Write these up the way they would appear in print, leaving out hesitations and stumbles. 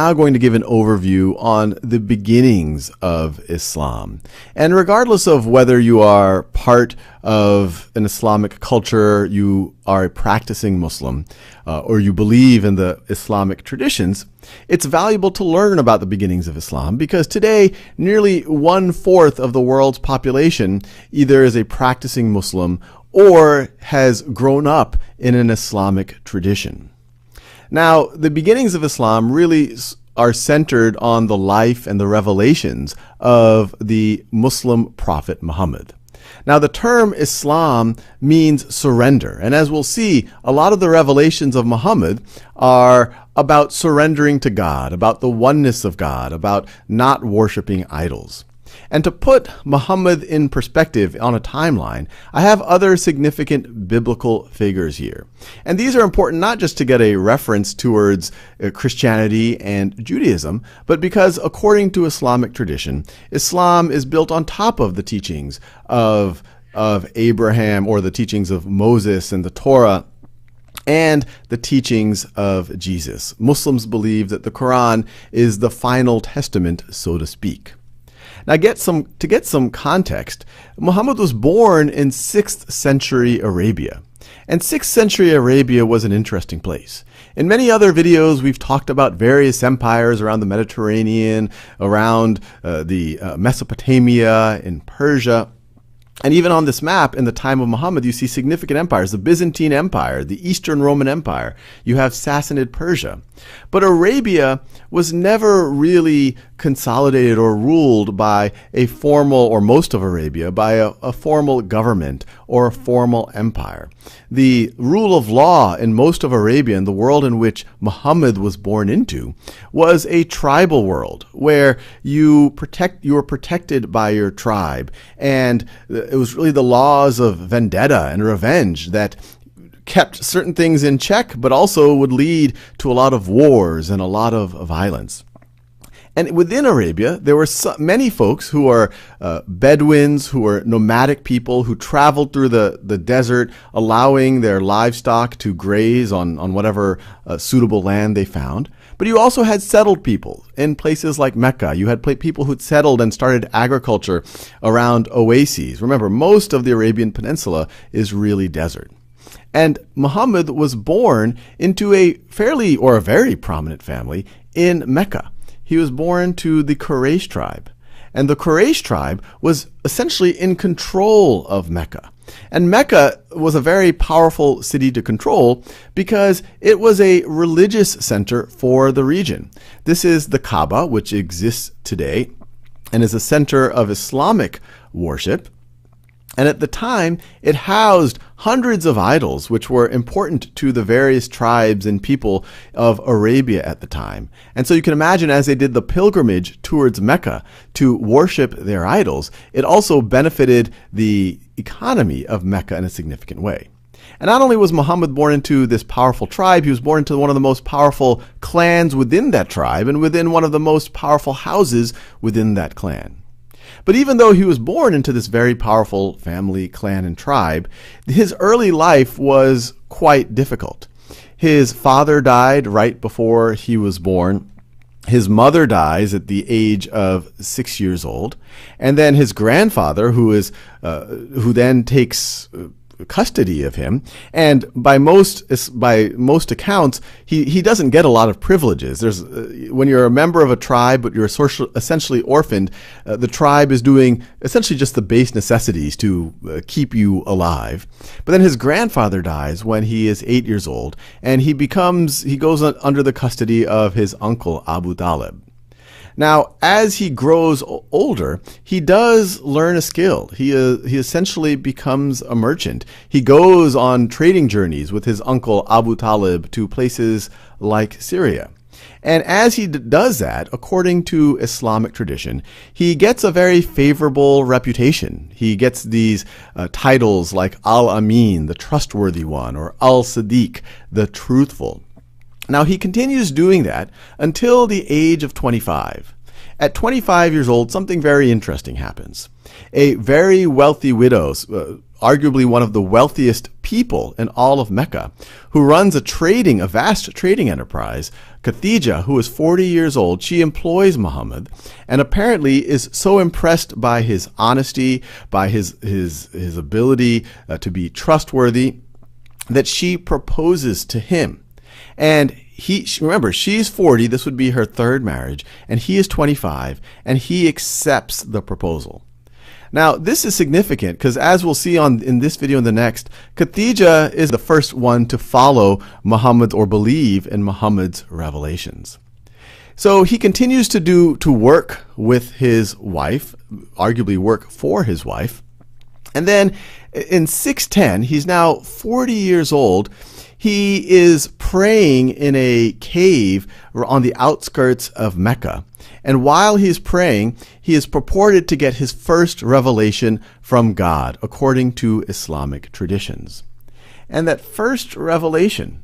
Now going to give an overview on the beginnings of Islam. And regardless of whether you are part of an Islamic culture, you are a practicing Muslim, or you believe in the Islamic traditions, it's valuable to learn about the beginnings of Islam because today nearly 1/4 of the world's population either is a practicing Muslim or has grown up in an Islamic tradition. Now, the beginnings of Islam really are centered on the life and the revelations of the Muslim prophet Muhammad. Now, the term Islam means surrender. And as we'll see, a lot of the revelations of Muhammad are about surrendering to God, about the oneness of God, about not worshiping idols. And to put Muhammad in perspective on a timeline, I have other significant biblical figures here. And these are important not just to get a reference towards Christianity and Judaism, but because according to Islamic tradition, Islam is built on top of the teachings of Abraham, or the teachings of Moses and the Torah, and the teachings of Jesus. Muslims believe that the Quran is the final testament, so to speak. Now, to get some context, Muhammad was born in 6th century Arabia. And 6th century Arabia was an interesting place. In many other videos, we've talked about various empires around the Mediterranean, around Mesopotamia, in Persia. And even on this map, in the time of Muhammad, you see significant empires. The Byzantine Empire, the Eastern Roman Empire. You have Sassanid Persia. But Arabia was never really consolidated or ruled by a formal, or most of Arabia, by a formal government or a formal empire. The rule of law in most of Arabia, in the world in which Muhammad was born into, was a tribal world where you were protected by your tribe. And it was really the laws of vendetta and revenge that kept certain things in check, but also would lead to a lot of wars and a lot of violence. And within Arabia, there were many folks who are Bedouins, who were nomadic people who traveled through the desert, allowing their livestock to graze on whatever suitable land they found. But you also had settled people in places like Mecca. You had people who'd settled and started agriculture around oases. Remember, most of the Arabian Peninsula is really desert. And Muhammad was born into a very prominent family in Mecca. He was born to the Quraysh tribe. And the Quraysh tribe was essentially in control of Mecca. And Mecca was a very powerful city to control because it was a religious center for the region. This is the Kaaba, which exists today and is a center of Islamic worship. And at the time, it housed hundreds of idols, which were important to the various tribes and people of Arabia at the time. And so you can imagine, as they did the pilgrimage towards Mecca to worship their idols, it also benefited the economy of Mecca in a significant way. And not only was Muhammad born into this powerful tribe, he was born into one of the most powerful clans within that tribe and within one of the most powerful houses within that clan. But even though he was born into this very powerful family, clan, and tribe, his early life was quite difficult. His father died right before he was born. His mother dies at the age of 6 years old. And then his grandfather, who then takes custody of him, and by most accounts, he doesn't get a lot of privileges. When you're a member of a tribe, but you're essentially orphaned, the tribe is doing essentially just the base necessities to keep you alive. But then his grandfather dies when he is 8 years old, and he goes under the custody of his uncle Abu Talib. Now, as he grows older, he does learn a skill. He essentially becomes a merchant. He goes on trading journeys with his uncle Abu Talib to places like Syria. And as he does that, according to Islamic tradition, he gets a very favorable reputation. He gets these titles like Al-Amin, the trustworthy one, or Al-Sadiq, the truthful. Now, he continues doing that until the age of 25. At 25 years old, something very interesting happens. A very wealthy widow, arguably one of the wealthiest people in all of Mecca, who runs a vast trading enterprise. Khadija, who is 40 years old, she employs Muhammad, and apparently is so impressed by his honesty, by his ability to be trustworthy, that she proposes to him. And remember, she's 40, this would be her third marriage, and he is 25, and he accepts the proposal. Now, this is significant because, as we'll see in this video and the next, Khadija is the first one to follow Muhammad or believe in Muhammad's revelations. So he continues to work with his wife, arguably work for his wife. And then in 610, he's now 40 years old. He is praying in a cave on the outskirts of Mecca. And while he's praying, he is purported to get his first revelation from God, according to Islamic traditions. And that first revelation,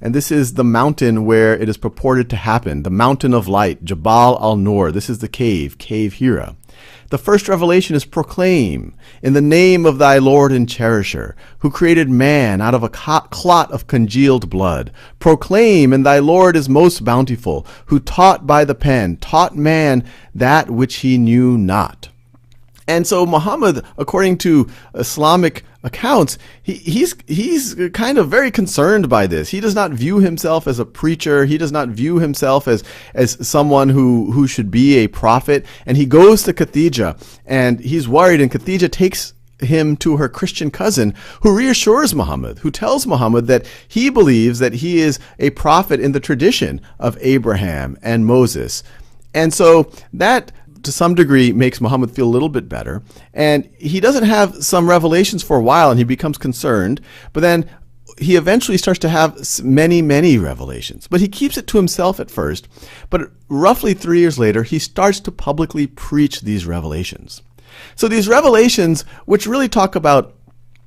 and this is the mountain where it is purported to happen, the mountain of light, Jabal al-Nur. This is the cave Hira. The first revelation is proclaim in the name of thy Lord and Cherisher, who created man out of a clot of congealed blood. Proclaim, and thy Lord is most bountiful, who taught by the pen, taught man that which he knew not. And so Muhammad, according to Islamic accounts, he's kind of very concerned by this. He does not view himself as a preacher. He does not view himself as someone who should be a prophet. And he goes to Khadija, and he's worried, and Khadija takes him to her Christian cousin, who reassures Muhammad, who tells Muhammad that he believes that he is a prophet in the tradition of Abraham and Moses. And so that, to some degree, makes Muhammad feel a little bit better. And he doesn't have some revelations for a while, and he becomes concerned. But then he eventually starts to have many, many revelations. But he keeps it to himself at first. But roughly 3 years later, he starts to publicly preach these revelations. So these revelations, which really talk about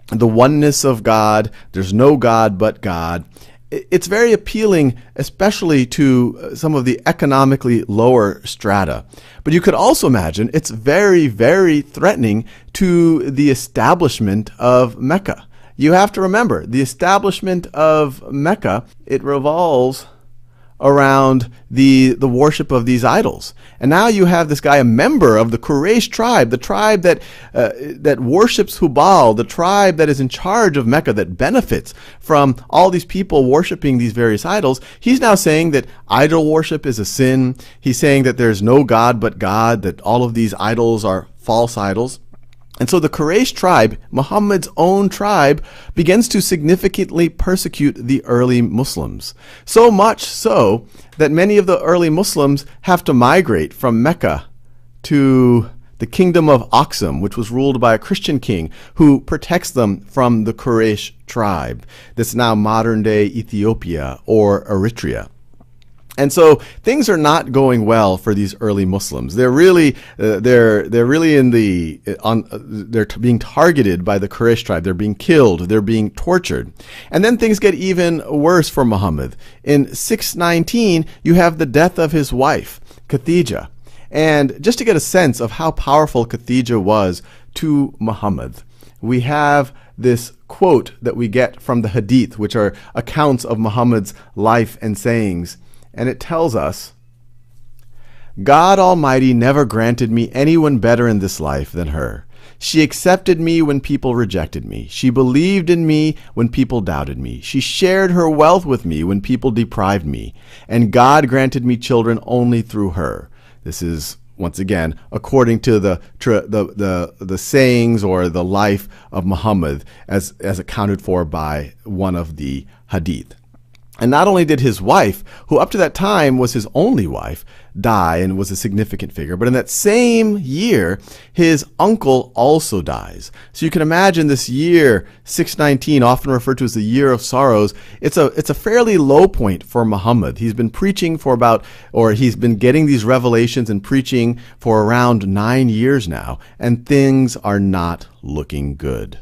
the oneness of God, there's no God but God, it's very appealing, especially to some of the economically lower strata. But you could also imagine it's very, very threatening to the establishment of Mecca. You have to remember, the establishment of Mecca, it revolves around the worship of these idols. And now you have this guy, a member of the Quraysh tribe, the tribe that worships Hubal, the tribe that is in charge of Mecca, that benefits from all these people worshiping these various idols. He's now saying that idol worship is a sin. He's saying that there's no God but God, that all of these idols are false idols. And so the Quraysh tribe, Muhammad's own tribe, begins to significantly persecute the early Muslims. So much so that many of the early Muslims have to migrate from Mecca to the kingdom of Aksum, which was ruled by a Christian king who protects them from the Quraysh tribe. That's now modern-day Ethiopia or Eritrea. And so things are not going well for these early Muslims. They're really they're being targeted by the Quraysh tribe. They're being killed. They're being tortured. And then things get even worse for Muhammad. In 619, you have the death of his wife, Khadija. And just to get a sense of how powerful Khadija was to Muhammad, we have this quote that we get from the Hadith, which are accounts of Muhammad's life and sayings. And it tells us, God Almighty never granted me anyone better in this life than her. She accepted me when people rejected me. She believed in me when people doubted me. She shared her wealth with me when people deprived me. And God granted me children only through her. This is, once again, according to the sayings or the life of Muhammad as accounted for by one of the Hadith. And not only did his wife, who up to that time was his only wife, die and was a significant figure, but in that same year, his uncle also dies. So you can imagine this year, 619, often referred to as the year of sorrows. It's a fairly low point for Muhammad. He's been preaching he's been getting these revelations and preaching for around 9 years now, and things are not looking good.